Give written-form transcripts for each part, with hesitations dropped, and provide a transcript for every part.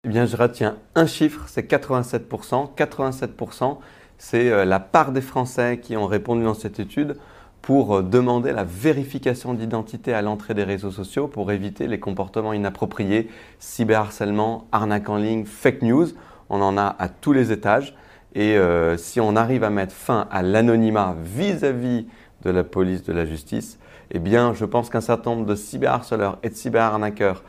Eh bien, je retiens un chiffre, c'est 87%. 87%, c'est la part des Français qui ont répondu dans cette étude pour demander la vérification d'identité à l'entrée des réseaux sociaux pour éviter les comportements inappropriés, cyberharcèlement, arnaque en ligne, fake news. On en a à tous les étages. Et si on arrive à mettre fin à l'anonymat vis-à-vis de la police, de la justice, eh bien, je pense qu'un certain nombre de cyberharceleurs et de cyberarnaqueurs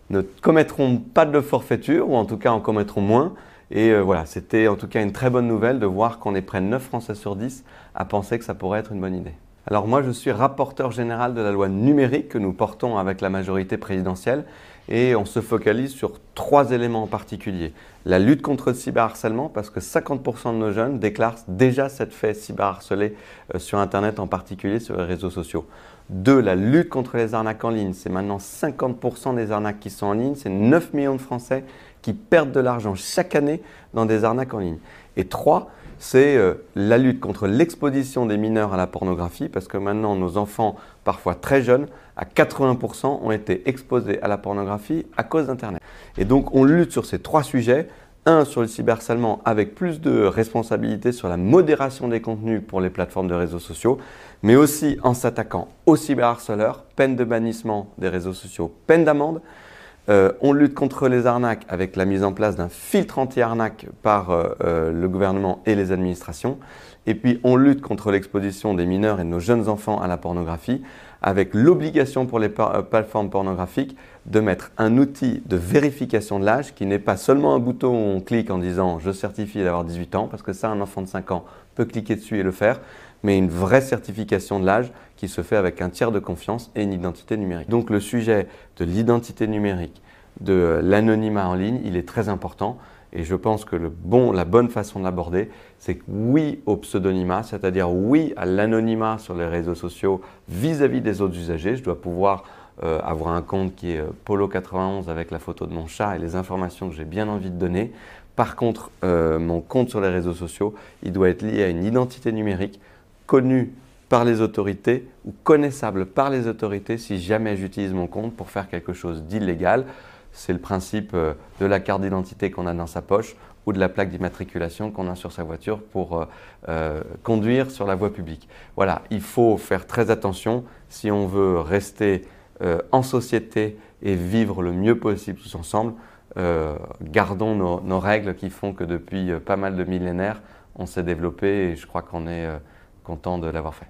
ne commettront pas de forfaiture, ou en tout cas en commettront moins. Et voilà, c'était en tout cas une très bonne nouvelle de voir qu'on est près de 9 Français sur 10 à penser que ça pourrait être une bonne idée. Alors moi, je suis rapporteur général de la loi numérique que nous portons avec la majorité présidentielle et on se focalise sur 3 éléments en particulier. La lutte contre le cyberharcèlement, parce que 50% de nos jeunes déclarent déjà s'être fait cyberharceler sur Internet, en particulier sur les réseaux sociaux. 2, la lutte contre les arnaques en ligne. C'est maintenant 50% des arnaques qui sont en ligne. C'est 9 millions de Français qui perdent de l'argent chaque année dans des arnaques en ligne. Et 3, c'est la lutte contre l'exposition des mineurs à la pornographie, parce que maintenant nos enfants, parfois très jeunes, à 80% ont été exposés à la pornographie à cause d'Internet. Et donc on lutte sur ces 3 sujets. Un, sur le cyberharcèlement avec plus de responsabilité sur la modération des contenus pour les plateformes de réseaux sociaux, mais aussi en s'attaquant aux cyberharceleurs, peine de bannissement des réseaux sociaux, peine d'amende. On lutte contre les arnaques avec la mise en place d'un filtre anti-arnaque par le gouvernement et les administrations. Et puis on lutte contre l'exposition des mineurs et de nos jeunes enfants à la pornographie avec l'obligation pour les plateformes pornographiques de mettre un outil de vérification de l'âge qui n'est pas seulement un bouton où on clique en disant « je certifie d'avoir 18 ans » parce que ça, un enfant de 5 ans peut cliquer dessus et le faire, mais une vraie certification de l'âge qui se fait avec un tiers de confiance et une identité numérique. Donc le sujet de l'identité numérique, de l'anonymat en ligne, il est très important. Et je pense que la bonne façon de l'aborder, c'est que oui au pseudonymat, c'est-à-dire oui à l'anonymat sur les réseaux sociaux vis-à-vis des autres usagers. Je dois pouvoir avoir un compte qui est Polo91 avec la photo de mon chat et les informations que j'ai bien envie de donner. Par contre, mon compte sur les réseaux sociaux, il doit être lié à une identité numérique connue par les autorités ou connaissable par les autorités si jamais j'utilise mon compte pour faire quelque chose d'illégal. C'est le principe de la carte d'identité qu'on a dans sa poche ou de la plaque d'immatriculation qu'on a sur sa voiture pour conduire sur la voie publique. Voilà, il faut faire très attention si on veut rester en société et vivre le mieux possible tous ensemble. Gardons nos règles qui font que depuis pas mal de millénaires, on s'est développé et je crois qu'on est content de l'avoir fait.